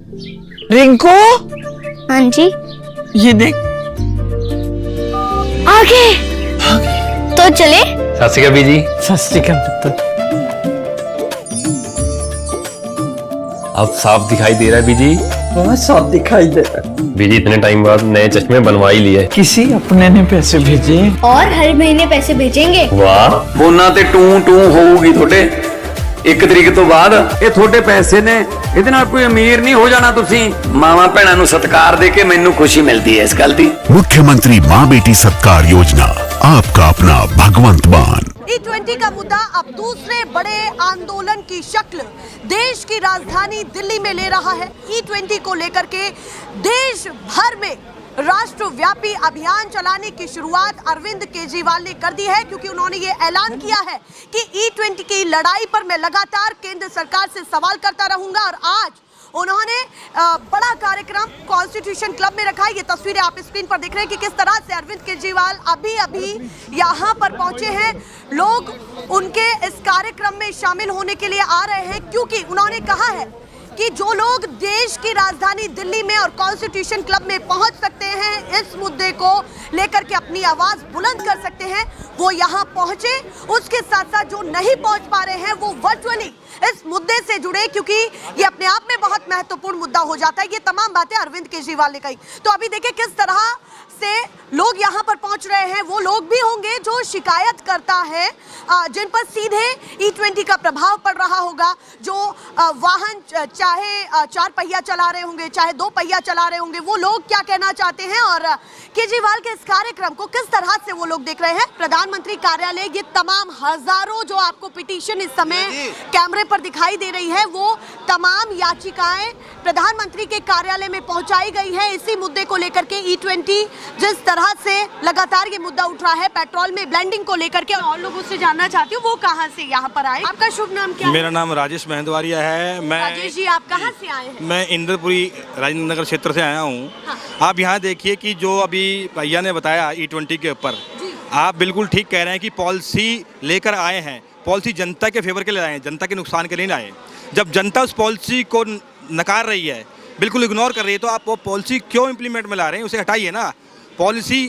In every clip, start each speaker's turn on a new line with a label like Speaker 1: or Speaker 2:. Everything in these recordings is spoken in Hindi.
Speaker 1: रिंकू,
Speaker 2: हाँ जी।
Speaker 1: ये देख।
Speaker 2: आगे तो चले।
Speaker 3: सत श्री अकाल बीजी।
Speaker 1: सत श्री अकाल पुत्र।
Speaker 3: अब साफ दिखाई दे रहा है बीजी।
Speaker 1: बहुत साफ दिखाई दे रहा है।
Speaker 3: बीजी इतने टाइम बाद नए चश्मे बनवा ही लिए।
Speaker 1: किसी अपने ने पैसे भेजे
Speaker 2: और हर महीने पैसे भेजेंगे।
Speaker 3: वाह।
Speaker 4: ਫੋਨਾਂ ਤੇ ਟੂ ਟੂ ਹੋਊਗੀ ਤੁਹਾਡੇ 1 ਤਰੀਕ ਤੋਂ ਬਾਅਦ। ਇਹ ਤੁਹਾਡੇ ਪੈਸੇ ਨੇ, ਇਹਦੇ ਨਾਲ ਕੋਈ ਅਮੀਰ ਨਹੀਂ ਹੋ ਜਾਣਾ ਤੁਸੀਂ। ਮਾਵਾਂ ਭੈਣਾਂ ਨੂੰ ਸਤਿਕਾਰ ਦੇ ਕੇ ਮੈਨੂੰ ਖੁਸ਼ੀ ਮਿਲਦੀ ਹੈ ਇਸ ਗੱਲ ਦੀ।
Speaker 5: मुख्यमंत्री माँ बेटी सत्कार योजना, आपका अपना भगवंत मान।
Speaker 6: E20 का मुद्दा अब दूसरे बड़े आंदोलन की शक्ल देश की राजधानी दिल्ली में ले रहा है। E20 को लेकर के देश भर में राष्ट्रव्यापी अभियान चलाने की शुरुआत अरविंद केजरीवाल ने कर दी है, क्योंकि उन्होंने ये ऐलान किया है कि E20 की लड़ाई पर मैं लगातार केंद्र सरकार से सवाल करता रहूंगा। और आज उन्होंने बड़ा कार्यक्रम कॉन्स्टिट्यूशन क्लब में रखा है। ये तस्वीरें आप स्क्रीन पर देख रहे हैं कि किस तरह से अरविंद केजरीवाल अभी यहाँ पर पहुंचे हैं। लोग उनके इस कार्यक्रम में शामिल होने के लिए आ रहे हैं, क्योंकि उन्होंने कहा है कि जो लोग देश की राजधानी दिल्ली में और कॉन्स्टिट्यूशन क्लब में पहुंच सकते हैं, इस मुद्दे को लेकर के अपनी आवाज बुलंद कर सकते हैं, वो यहाँ पहुंचे। उसके साथ साथ जो नहीं पहुंच पा रहे हैं वो वर्चुअली इस मुद्दे से जुड़े, क्योंकि ये अपने आप में बहुत महत्वपूर्ण मुद्दा हो जाता है। ये तमाम बातें अरविंद केजरीवाल ने कही। तो अभी देखिए किस तरह से लोग यहाँ पर पहुंच रहे हैं। वो लोग भी होंगे जो शिकायत करता है, जिन पर सीधे E20 का प्रभाव पड़ रहा होगा, जो वाहन चाहे 4 पहिया चला रहे होंगे चाहे 2 पहिया चला रहे होंगे, वो लोग क्या कहना चाहते हैं और केजरीवाल के इस कार्यक्रम को किस तरह से वो लोग देख रहे हैं। प्रधानमंत्री कार्यालय, ये तमाम हजारों जो आपको पिटीशन इस समय कैमरे पर दिखाई दे रही है, वो तमाम याचिकाएं प्रधानमंत्री के कार्यालय में पहुंचाई गई है इसी मुद्दे को लेकर के। E20 जिस तरह से लगातार ये मुद्दा उठ रहा है पेट्रोल में ब्लेंडिंग को लेकर के, और लोगों से जानना चाहती हूँ वो कहाँ से यहाँ पर आए। आपका शुभ नाम क्या है?
Speaker 7: मेरा नाम राजेश मेहंदवारिया है। मैं
Speaker 6: राजेश जी, आप कहाँ से आए हैं?
Speaker 7: मैं इंद्रपुरी राजेंद्र नगर क्षेत्र से आया हूँ। हाँ। आप यहाँ देखिए कि जो अभी भैया ने बताया E20 के ऊपर, आप बिल्कुल ठीक कह रहे हैं कि पॉलिसी लेकर आए हैं। पॉलिसी जनता के फेवर के लिए आए हैं, जनता के नुकसान के लिए आए। जब जनता उस पॉलिसी को नकार रही है, बिल्कुल इग्नोर कर रही है, तो आप वो पॉलिसी क्यों इम्प्लीमेंट में ला रहे हैं? उसे हटाइए ना। पॉलिसी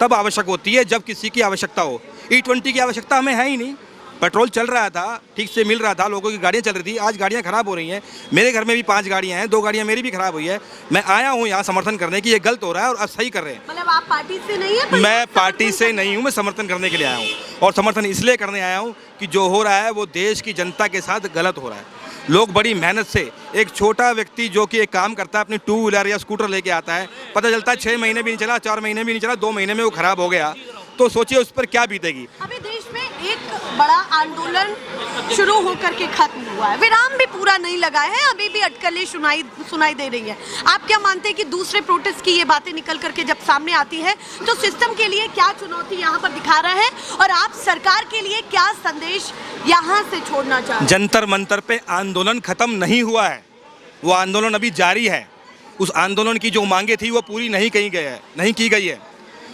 Speaker 7: तब आवश्यक होती है जब किसी की आवश्यकता हो। E20 की आवश्यकता हमें है ही नहीं। पेट्रोल चल रहा था, ठीक से मिल रहा था, लोगों की गाड़ियाँ चल रही थी। आज गाड़ियाँ ख़राब हो रही हैं। मेरे घर में भी 5 गाड़ियाँ हैं, 2 गाड़ियाँ मेरी भी ख़राब हुई है। मैं आया हूँ यहाँ समर्थन करने की, ये गलत हो रहा है और अब सही कर रहे हैं।
Speaker 6: मतलब आप पार्टी से नहीं है?
Speaker 7: मैं पार्टी से नहीं हूँ, मैं समर्थन करने के लिए आया हूँ। और समर्थन इसलिए करने आया हूँ कि जो हो रहा है वो देश की जनता के साथ गलत हो रहा है। लोग बड़ी मेहनत से, एक छोटा व्यक्ति जो कि एक काम करता है, अपनी 2 व्हीलर या स्कूटर लेके आता है, पता चलता है 6 महीने भी नहीं चला, 4 महीने भी नहीं चला, 2 महीने में वो ख़राब हो गया, तो सोचिए उस पर क्या बीतेगी।
Speaker 6: अभी देश में एक बड़ा आंदोलन शुरू होकर के खत्म हुआ है, विराम भी पूरा नहीं लगा है, अभी भी अटकलें सुनाई दे रही है। आप क्या मानते हैं कि दूसरे प्रोटेस्ट की ये बातें निकल करके जब सामने आती है तो सिस्टम के लिए क्या चुनौती यहाँ पर दिखा रहा है, और आप सरकार के लिए क्या संदेश यहाँ से छोड़ना चाहते हैं?
Speaker 7: जंतर मंतर पे आंदोलन खत्म नहीं हुआ है, वो आंदोलन अभी जारी है। उस आंदोलन की जो मांगे थी वो पूरी नहीं की गई है।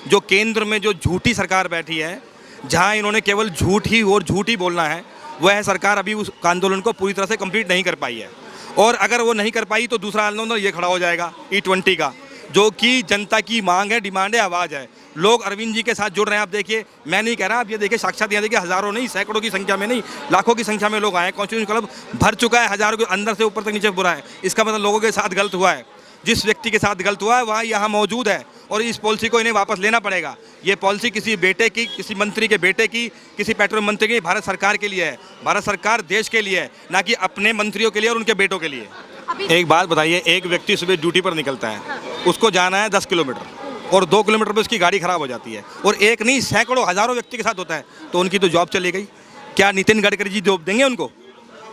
Speaker 7: जो केंद्र में जो झूठी सरकार बैठी है, जहां इन्होंने केवल झूठ ही बोलना है, वह सरकार अभी उस आंदोलन को पूरी तरह से कंप्लीट नहीं कर पाई है। और अगर वो नहीं कर पाई तो दूसरा आंदोलन ये खड़ा हो जाएगा E20 का, जो कि जनता की मांग है, डिमांड है, आवाज़ है। लोग अरविंद जी के साथ जुड़ रहे हैं। आप देखिए, मैं नहीं कह रहा, आप ये देखिए साक्षात, यहाँ देखिए हज़ारों नहीं, सैकड़ों की संख्या में नहीं, लाखों की संख्या में लोग आए। कॉन्स्टिट्यूशन क्लब भर चुका है, हज़ारों के अंदर से ऊपर तक नीचे बुरा है। इसका मतलब लोगों के साथ गलत हुआ है। जिस व्यक्ति के साथ गलत हुआ है वह यहाँ मौजूद है, और इस पॉलिसी को इन्हें वापस लेना पड़ेगा। ये पॉलिसी किसी बेटे की, किसी मंत्री के बेटे की, किसी पेट्रोल मंत्री की, भारत सरकार के लिए है। भारत सरकार देश के लिए है, ना कि अपने मंत्रियों के लिए और उनके बेटों के लिए। एक बात बताइए, एक व्यक्ति सुबह ड्यूटी पर निकलता है, उसको जाना है 10 किलोमीटर और 2 किलोमीटर पर उसकी गाड़ी खराब हो जाती है, और एक नहीं सैकड़ों हज़ारों व्यक्ति के साथ होता है, तो उनकी तो जॉब चली गई। क्या नितिन गडकरी जी जॉब देंगे उनको,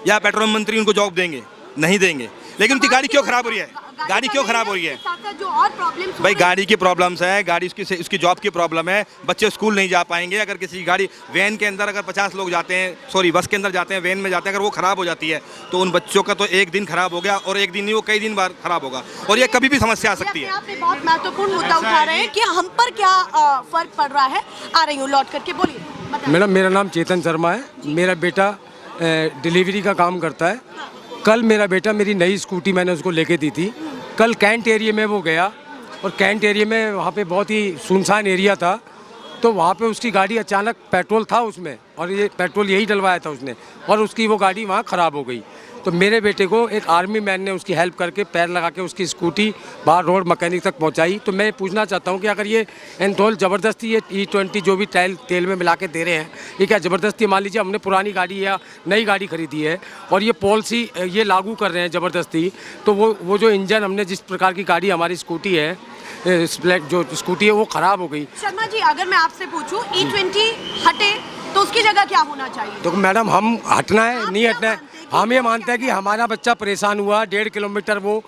Speaker 7: या पेट्रोल मंत्री उनको जॉब देंगे? नहीं देंगे। लेकिन उनकी गाड़ी क्यों खराब हो रही है? गाड़ी क्यों खराब हो रही है?
Speaker 6: जो और प्रॉब्लम्स
Speaker 7: भाई गाड़ी की प्रॉब्लम्स है, गाड़ी उसकी जॉब की प्रॉब्लम है, बच्चे स्कूल नहीं जा पाएंगे। अगर किसी गाड़ी वैन के अंदर अगर 50 लोग जाते हैं, सॉरी बस के अंदर जाते हैं, वैन में जाते हैं, अगर वो ख़राब हो जाती है तो उन बच्चों का तो एक दिन खराब हो गया, और एक दिन नहीं वो कई दिन बार खराब होगा, और ये कभी भी समस्या आ सकती है।
Speaker 6: आप बहुत महत्वपूर्ण मुद्दा उठा रहे हैं कि हम पर क्या फर्क पड़ रहा है। आ रही हूँ लौट करके, बोलिए।
Speaker 8: मैडम, मेरा नाम चेतन शर्मा है। मेरा बेटा डिलीवरी का काम करता है, कल मेरा बेटा, मेरी नई स्कूटी मैंने उसको लेके दी थी, कल कैंट एरिया में वो गया और कैंट एरिया में वहाँ पे बहुत ही सुनसान एरिया था, तो वहाँ पे उसकी गाड़ी अचानक, पेट्रोल था उसमें और ये पेट्रोल यही डलवाया था उसने, और उसकी वो गाड़ी वहाँ ख़राब हो गई। तो मेरे बेटे को एक आर्मी मैन ने उसकी हेल्प करके पैर लगा के उसकी स्कूटी बाहर रोड मैकेनिक तक पहुंचाई। तो मैं पूछना चाहता हूं कि अगर ये एंथोल ज़बरदस्ती ये E20 जो भी तेल में मिला के दे रहे हैं, ये क्या ज़बरदस्ती? मान लीजिए हमने पुरानी गाड़ी या नई गाड़ी खरीदी है और ये पॉलिसी ये लागू कर रहे हैं ज़बरदस्ती, तो वो जो इंजन हमने जिस प्रकार की गाड़ी हमारी स्कूटी है, ब्लैक जो स्कूटी है, वो ख़राब हो गई।
Speaker 6: शर्मा जी, अगर मैं आपसे पूछूं E20 हटे तो उसकी जगह क्या होना चाहिए?
Speaker 8: तो मैडम, हम हटना है नहीं हटना है, हम ये मानते हैं कि हमारा बच्चा परेशान हुआ, 1.5 किलोमीटर वो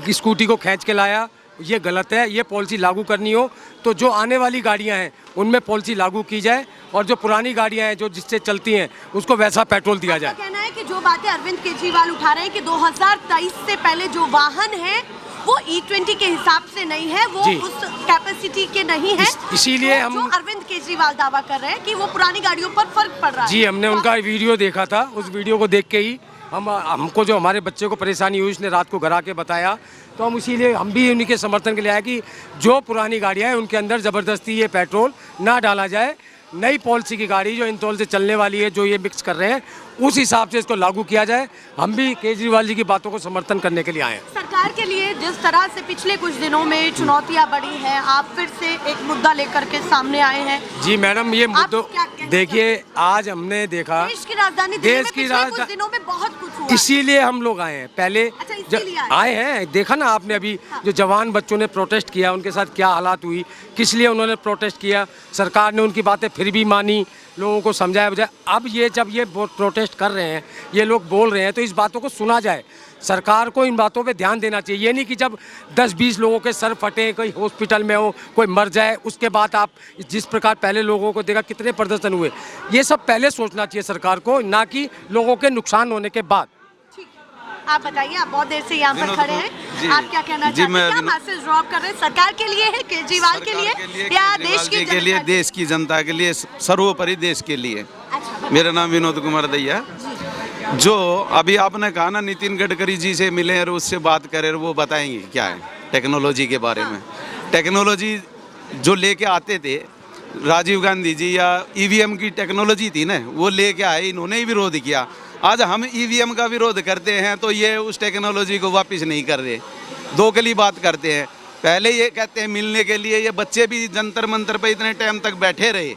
Speaker 8: स्कूटी को खींच के लाया, ये गलत है। ये पॉलिसी लागू करनी हो तो जो आने वाली गाड़ियां हैं उनमें पॉलिसी लागू की जाए, और जो पुरानी गाड़ियां हैं जो जिससे चलती हैं उसको वैसा पेट्रोल दिया जाए।
Speaker 6: कहना है कि जो बातें अरविंद केजरीवाल उठा रहे हैं कि 2023 से पहले जो वाहन है वो E20 के हिसाब से नहीं है, वो उस कैपेसिटी के नहीं है,
Speaker 8: इसीलिए हम,
Speaker 6: जो अरविंद केजरीवाल दावा कर रहे हैं कि वो पुरानी गाड़ियों पर फर्क पड़ रहा है।
Speaker 8: जी, हमने उनका वीडियो देखा था, उस वीडियो को देख के ही हमको जो हमारे बच्चे को परेशानी हुई, उसने रात को घर आके बताया, तो हम इसीलिए हम भी उन्हीं के समर्थन के लिए आए कि जो पुरानी गाड़ियाँ हैं उनके अंदर ज़बरदस्ती ये पेट्रोल ना डाला जाए। नई पॉलिसी की गाड़ी जो इंतौल से चलने वाली है, जो ये मिक्स कर रहे हैं, उस हिसाब से इसको लागू किया जाए। हम भी केजरीवाल जी की बातों को समर्थन करने के लिए आए हैं।
Speaker 6: सरकार के लिए जिस तरह से पिछले कुछ दिनों में चुनौतियां बढ़ी हैं, आप फिर से एक मुद्दा लेकर के सामने आए हैं।
Speaker 8: जी मैडम, ये मुद्दों देखिए, आज हमने देखा
Speaker 6: देश की राजधानी दिल्ली में पिछले कुछ दिनों में बहुत कुछ हुआ,
Speaker 8: इसीलिए हम लोग आए हैं। पहले आए हैं, देखा ना आपने अभी जो जवान बच्चों ने प्रोटेस्ट किया, उनके साथ क्या हालात हुई, किस लिए उन्होंने प्रोटेस्ट किया, सरकार ने उनकी बातें फिर भी मानी, लोगों को समझाया बजाय। अब ये जब ये प्रोटेस्ट कर रहे हैं, ये लोग बोल रहे हैं, तो इस बातों को सुना जाए। सरकार को इन बातों पे ध्यान देना चाहिए। ये नहीं कि जब 10-20 लोगों के सर फटे, कोई हॉस्पिटल में हो, कोई मर जाए, उसके बाद आप जिस प्रकार पहले लोगों को देखा कितने प्रदर्शन हुए, ये सब पहले सोचना चाहिए सरकार को, ना कि लोगों के नुकसान होने के बाद।
Speaker 6: आप बताइए, आप बहुत देर से यहाँ पर खड़े हैं, आप क्या कहना चाहते हैं? क्या मैसेज ड्रॉप कर रहे हैं? सरकार के लिए है, केजरीवाल के लिए, या देश के
Speaker 9: लिए? देश की जनता के लिए, सर्वोपरि देश के लिए। मेरा नाम विनोद कुमार दैया। जो अभी आपने कहा ना, नितिन गडकरी जी से मिले और उससे बात करें, वो बताएंगे क्या है टेक्नोलॉजी के बारे में। टेक्नोलॉजी जो लेके आते थे राजीव गांधी जी, या EVM की टेक्नोलॉजी थी ना, वो लेके आए, इन्होंने ही विरोध किया। आज हम EVM का विरोध करते हैं तो ये उस टेक्नोलॉजी को वापस नहीं कर रहे, दो गली बात करते हैं। पहले ये कहते हैं मिलने के लिए, ये बच्चे भी जंतर मंतर पे इतने टाइम तक बैठे रहे,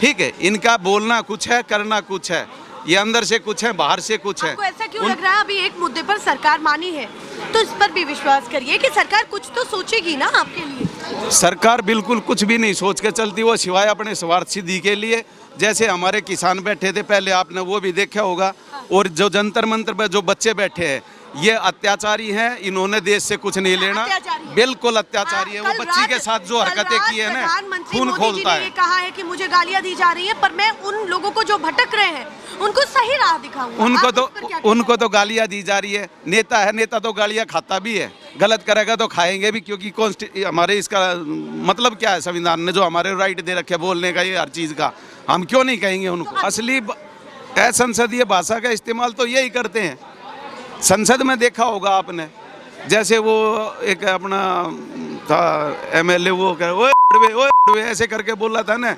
Speaker 9: ठीक है। इनका बोलना कुछ है, करना कुछ है, ये अंदर से कुछ है, बाहर से कुछ है।
Speaker 6: आपको ऐसा क्यों लग रहा है? अभी एक मुद्दे पर सरकार मानी है, तो इस पर भी विश्वास करिए कि सरकार कुछ तो सोचेगी ना आपके लिए।
Speaker 9: सरकार बिल्कुल कुछ भी नहीं सोच के चलती, वो सिवाय अपने स्वार्थ सिद्धि के लिए। जैसे हमारे किसान बैठे थे पहले, आपने वो भी देखा होगा, और जो जंतर मंतर पर जो बच्चे बैठे हैं, ये अत्याचारी हैं, इन्होंने देश से कुछ नहीं लेना, बिल्कुल अत्याचारी है। वो बच्ची के साथ जो हरकतें की है ना, खून खोलता है।
Speaker 6: कहा है कि मुझे गालियां दी जा रही है, पर मैं उन लोगों को जो भटक रहे हैं उनको सही राह दिखाऊंगा।
Speaker 9: उनको तो गालियां दी जा रही है। नेता है, नेता तो गालियां खाता भी है, गलत करेगा तो खाएंगे भी, क्योंकि हमारे इसका मतलब क्या है, संविधान ने जो हमारे राइट दे रखे बोलने का, ये हर चीज़ का, हम क्यों नहीं कहेंगे उनको? असली असंसदीय भाषा का इस्तेमाल तो यही करते हैं। संसद में देखा होगा आपने, जैसे वो एक अपना था MLA, वो कह ओए ऐसे करके बोला था ना,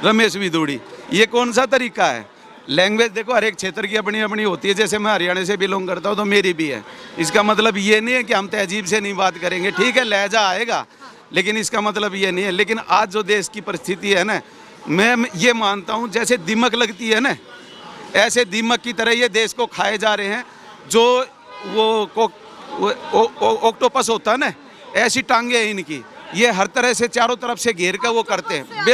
Speaker 9: रमेश बिदूड़ी। ये कौन सा तरीका है? लैंग्वेज देखो, हर एक क्षेत्र की अपनी अपनी होती है। जैसे मैं हरियाणा से बिलोंग करता हूँ तो मेरी भी है। इसका मतलब ये नहीं है कि हम तहजीब से नहीं बात करेंगे, ठीक है, लहजा आएगा, लेकिन इसका मतलब ये नहीं है। लेकिन आज जो देश की परिस्थिति है ना, मैं ये मानता हूँ जैसे दीमक लगती है ना, ऐसे दीमक की तरह ये देश को खाए जा रहे हैं। जो वो ऑक्टोपस होता है ना, ऐसी टांगे हैं इनकी, ये हर तरह से चारों तरफ से घेर कर वो करते हैं।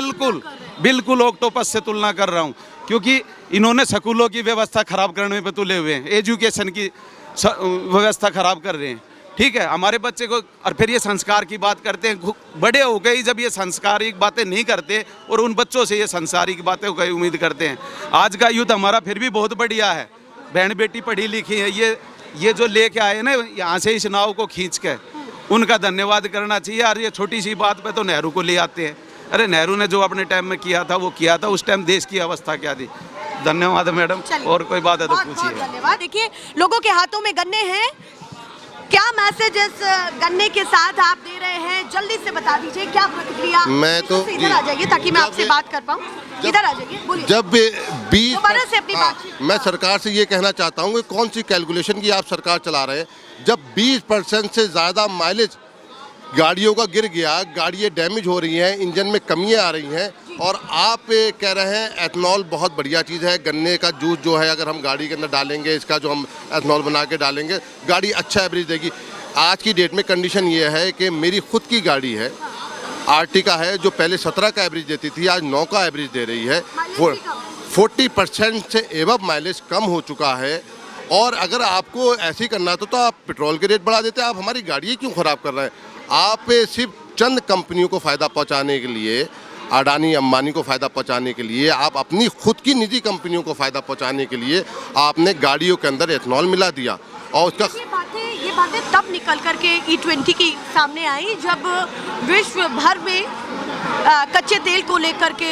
Speaker 9: बिल्कुल ऑक्टोपस से तुलना कर रहा हूँ, क्योंकि इन्होंने स्कूलों की व्यवस्था खराब करने पे तुले हुए हैं, एजुकेशन की व्यवस्था खराब कर रहे हैं, ठीक है। हमारे बच्चे को, और फिर ये संस्कार की बात करते हैं। बड़े हो गए जब ये संस्कारिक बातें नहीं करते, और उन बच्चों से ये संस्कारिक बातें की उम्मीद करते हैं। आज का यूथ हमारा फिर भी बहुत बढ़िया है, बहन बेटी पढ़ी लिखी है। ये जो लेके आए ना यहाँ से इस नाव को खींच के, उनका धन्यवाद करना चाहिए। और ये छोटी सी बात पे तो नेहरू को ले आते हैं। अरे नेहरू ने जो अपने टाइम में किया था वो किया था। उस टाइम देश की अवस्था क्या थी? धन्यवाद मैडम।
Speaker 6: चलिए।
Speaker 9: और कोई बात है तो
Speaker 6: बहुत बहुत
Speaker 9: पूछिए।
Speaker 6: धन्यवाद। देखिए लोगों के हाथों में गन्ने हैं, क्या मैसेज इस गन्ने के साथ आप दे रहे हैं, जल्दी से बता दीजिए क्या प्रतिक्रिया।
Speaker 10: मैं तो
Speaker 6: इधर आ जाइए ताकि मैं आपसे बात कर पाऊँ। इधर आ जाइए, बोलिए।
Speaker 10: जब 20
Speaker 6: दोबारा से अपनी बातचीत।
Speaker 10: मैं सरकार से ये कहना चाहता हूँ कि कौन सी कैलकुलेशन की आप सरकार चला रहे हैं, जब 20% से ज़्यादा माइलेज गाड़ियों का गिर गया, गाड़ियाँ डैमेज हो रही हैं, इंजन में कमियां आ रही हैं, और आप कह रहे हैं एथनॉल बहुत बढ़िया चीज़ है, गन्ने का जूस जो है अगर हम गाड़ी के अंदर डालेंगे, इसका जो हम एथनॉल बना के डालेंगे, गाड़ी अच्छा एवरेज देगी। आज की डेट में कंडीशन ये है कि मेरी खुद की गाड़ी है, आर्टिका है, जो पहले 17 का एवरेज देती थी, आज 9 का एवरेज दे रही है। 40% से एवब माइलेज कम हो चुका है। और अगर आपको ऐसे ही करना तो आप पेट्रोल के रेट बढ़ा देते, आप हमारी गाड़ी क्यों ख़राब कर रहे हैं? आप सिर्फ चंद कंपनियों को फ़ायदा पहुंचाने के लिए, अडानी अंबानी को फ़ायदा पहुंचाने के लिए, आप अपनी खुद की निजी कंपनियों को फ़ायदा पहुंचाने के लिए आपने गाड़ियों के अंदर एथनॉल मिला दिया। और उसका
Speaker 6: ये बातें तब निकल करके E20 की सामने आई जब विश्व भर में कच्चे तेल को लेकर के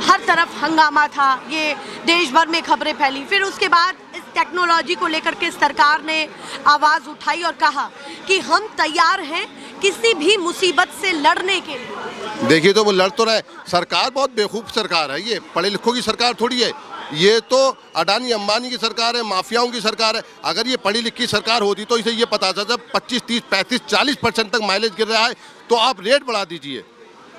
Speaker 6: हर तरफ हंगामा था, ये देश भर में खबरें फैली। फिर उसके बाद इस टेक्नोलॉजी को लेकर के सरकार ने आवाज़ उठाई और कहा कि हम तैयार हैं किसी भी मुसीबत से लड़ने के लिए।
Speaker 10: देखिए तो वो लड़ तो रहे, सरकार बहुत बेवकूफ़ सरकार है, ये पढ़े लिखों की सरकार थोड़ी है, ये तो अडानी अंबानी की सरकार है, माफियाओं की सरकार है। अगर ये पढ़ी लिखी सरकार होती तो इसे ये पता था जब 25, 30, 35, 40% तक माइलेज गिर रहा है तो आप रेट बढ़ा दीजिए,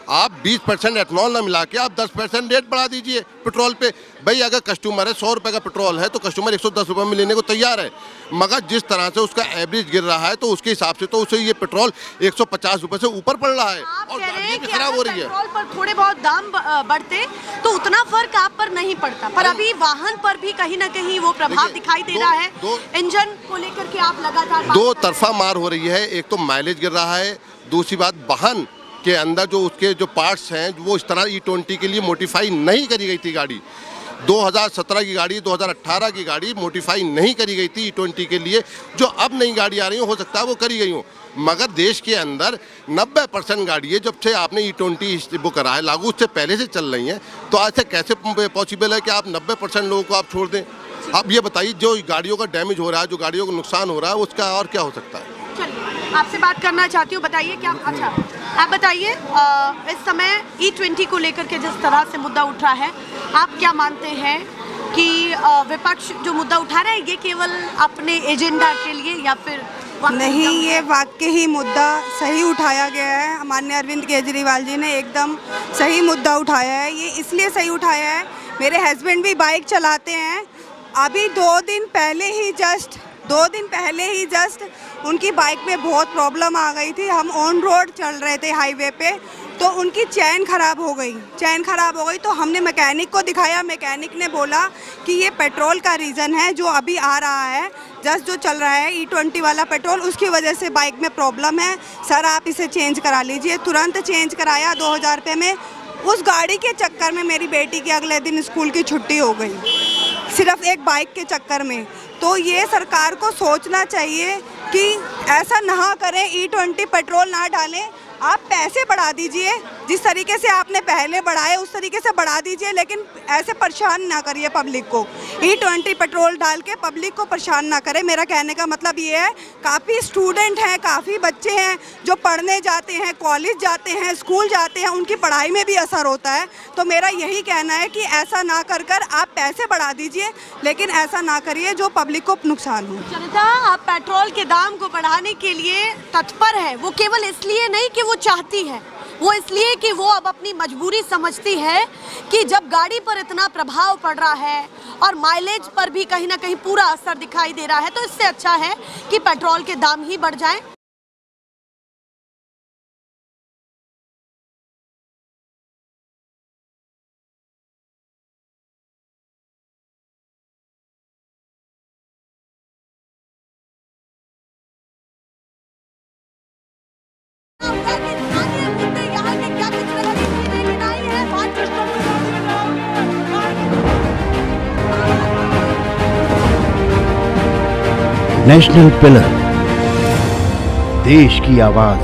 Speaker 10: आप 20% एथनॉल ना मिला के आप 10% रेट बढ़ा दीजिए पेट्रोल पे। भाई अगर कस्टमर है 100 रुपये का पेट्रोल है तो कस्टमर 110 रुपये में लेने को तैयार है, मगर जिस तरह से उसका एवरेज गिर रहा है तो उसके हिसाब से तो उसे ये पेट्रोल 150 रुपये से ऊपर पड़ रहा है और गाड़ी भी खराब हो रही है।
Speaker 6: पेट्रोल पर थोड़े बहुत दाम बढ़ते तो उतना फर्क आप पर नहीं पड़ता, पर अभी वाहन पर भी कहीं ना कहीं वो प्रभाव दिखाई दे रहा है। इंजन को लेकर के आप लगातार
Speaker 10: दो तरफा मार हो रही है, एक तो माइलेज गिर रहा है, दूसरी बात वाहन के अंदर जो उसके जो पार्ट्स हैं वो इस तरह E20 के लिए मोडिफाई नहीं करी गई थी। गाड़ी 2017 की गाड़ी, 2018 की गाड़ी मोडिफाई नहीं करी गई थी E20 के लिए। जो अब नई गाड़ी आ रही हो सकता है वो करी गई हो, मगर देश के अंदर 90% गाड़ियाँ जब से आपने E20 वो करा है लागू, उससे पहले से चल रही हैं। तो आज से कैसे पॉसिबल है कि आप 90% लोगों को आप छोड़ दें? आप ये बताइए, जो गाड़ियों का डैमेज हो रहा है, जो गाड़ियों को नुकसान हो रहा है, उसका और क्या हो सकता है?
Speaker 6: चलिए आपसे बात करना चाहती हूँ, बताइए क्या। अच्छा आप बताइए, इस समय E20 को लेकर के जिस तरह से मुद्दा उठ रहा है, आप क्या मानते हैं कि विपक्ष जो मुद्दा उठा रहा है ये केवल अपने एजेंडा के लिए या फिर
Speaker 11: नहीं? ये वाकई ही मुद्दा सही उठाया गया है। माननीय अरविंद केजरीवाल जी ने एकदम सही मुद्दा उठाया है। ये इसलिए सही उठाया है, मेरे हस्बैंड भी बाइक चलाते हैं, अभी 2 दिन पहले ही जस्ट उनकी बाइक में बहुत प्रॉब्लम आ गई थी। हम ऑन रोड चल रहे थे हाईवे पे, तो उनकी चैन ख़राब हो गई तो हमने मैकेनिक को दिखाया। मैकेनिक ने बोला कि ये पेट्रोल का रीज़न है, जो अभी आ रहा है जस्ट जो चल रहा है E20 वाला पेट्रोल, उसकी वजह से बाइक में प्रॉब्लम है सर, आप इसे चेंज करा लीजिए। तुरंत चेंज कराया 2000 रुपये में। उस गाड़ी के चक्कर में मेरी बेटी की अगले दिन स्कूल की छुट्टी हो गई, सिर्फ एक बाइक के चक्कर में। तो ये सरकार को सोचना चाहिए कि ऐसा ना करें, E20 पेट्रोल ना डालें, आप पैसे बढ़ा दीजिए, जिस तरीके से आपने पहले बढ़ाए उस तरीके से बढ़ा दीजिए, लेकिन ऐसे परेशान ना करिए पब्लिक को। E20 पेट्रोल डाल के पब्लिक को परेशान ना करें। मेरा कहने का मतलब ये है, काफ़ी स्टूडेंट हैं, काफ़ी बच्चे हैं जो पढ़ने जाते हैं, कॉलेज जाते हैं, स्कूल जाते हैं, उनकी पढ़ाई में भी असर होता है। तो मेरा यही कहना है कि ऐसा ना कर आप पैसे बढ़ा दीजिए, लेकिन ऐसा ना करिए जो पब्लिक को नुकसान हो।
Speaker 6: जनता अब पेट्रोल के दाम को बढ़ाने के लिए तत्पर है, वो केवल इसलिए नहीं कि वो चाहती है, वो इसलिए कि वो अब अपनी मजबूरी समझती है कि जब गाड़ी पर इतना प्रभाव पड़ रहा है और माइलेज पर भी कहीं ना कहीं पूरा असर दिखाई दे रहा है, तो इससे अच्छा है कि पेट्रोल के दाम ही बढ़ जाएं।
Speaker 12: नेशनल पिलर, देश की आवाज।